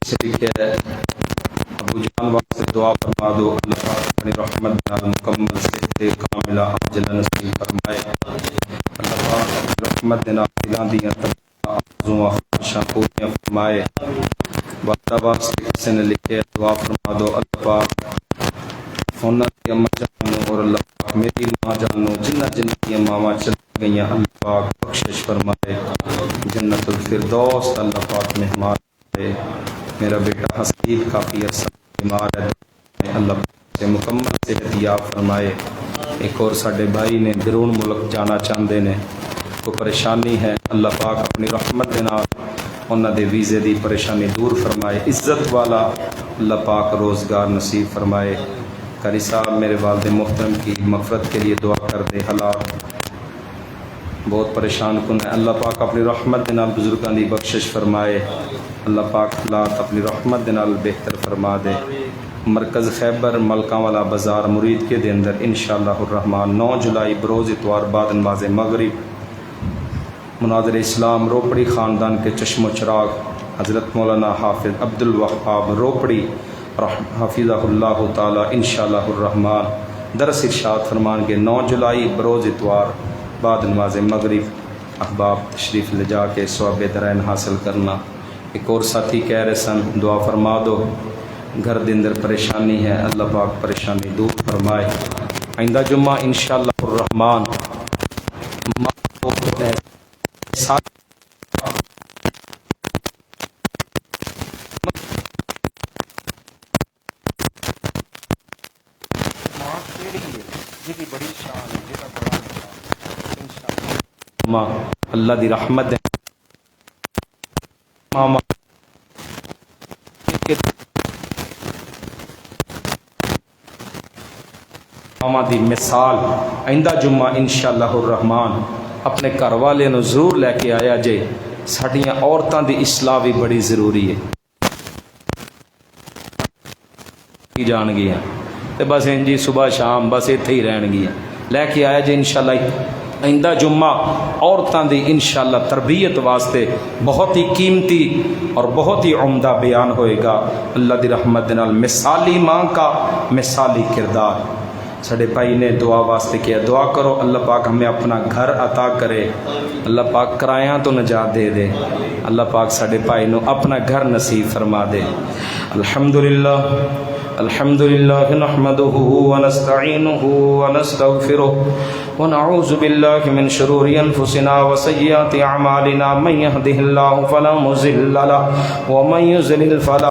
اس لیے ابو جان واسطے دعا فرما دو اللہ پاک اپنی رحمت نال مکمل صحت کاملہ عاجلہ نصیب فرمائے اللہ پاک اپنی رحمت نال دلاں دیاں آرزوئاں خواہشاں پوریاں فرمائے وقتہ واسطے کسی نے لکھے دعا فرما دو اللہ پاک ہونا کی امہ جانو اور اللہ پاک میری ماں جانو جنہ جن کی ماما چل گئیاں اللہ پاک بخشش فرمائے جنت الفردوس اللہ پاک مہمان ہے میرا بیٹا حسیب کافی عرصہ بیمار ہے اللہ پاک سے مکمل صحت یاب فرمائے ایک اور ساڑھے بھائی نے بیرون ملک جانا چاہتے نے کو پریشانی ہے اللہ پاک اپنی رحمت دینا انہ دے ویزے دی پریشانی دور فرمائے عزت والا اللہ پاک روزگار نصیب فرمائے قاری صاحب میرے والد محترم کی مغفرت کے لیے دعا کر دے حالات بہت پریشان کن ہے اللہ پاک اپنی رحمت دے نال بزرگان دی بخشش فرمائے اللہ پاک حالات اپنی رحمت دے نال بہتر فرما دے مرکز خیبر ملکاں والا بازار مرید کے دے اندر انشاءاللہ الرحمن 9 جولائی بروز اتوار بعد نماز مغرب مناظر اسلام روپڑی خاندان کے چشم و چراغ حضرت مولانا حافظ عبد الوہاب روپڑی حفظہ اللہ تعالی انشاءاللہ الرحمن. درس ارشاد فرمان کے 9 جولائی بروز اتوار بعد نماز مغرب احباب تشریف لے جا کے ثواب درائن حاصل کرنا. ایک اور ساتھی کہہ رہے سن دعا فرما دو، گھر دے اندر پریشانی ہے، اللہ پاک پریشانی دور فرمائے. آئندہ جمعہ انشاءاللہ الرحمن اللہ دی رحمت ہے ماما دی مثال آئندہ جمعہ انشاءاللہ الرحمن اپنے گھر والے نو ضرور لے کے آیا جے. ساڈیاں عورتاں دی اصلاح بھی بڑی ضروری ہے. جان گیا تے بس جی صبح شام بس اتھے ہی رہن گیا. لے کے آیا جے انشاءاللہ آئندہ جمعہ عورتاں دی انشاءاللہ تربیت واسطے بہت ہی قیمتی اور بہت ہی عمدہ بیان ہوئے گا. اللہ دی رحمت نال مثالی ماں کا مثالی کردار. سڑے بھائی نے دعا واسطے کیا، دعا کرو اللہ پاک ہمیں اپنا گھر عطا کرے، اللہ پاک کرایاں تو نجات دے دے، اللہ پاک سڑے بھائی نو اپنا گھر نصیب فرما دے. الحمدللہ الحمدللہ نحمده ونستعینه ونستغفره ونعوذ باللہ من شرور انفسنا وسیئات اعمالنا من يهده الله فلا مضل له ومن يضلل فلا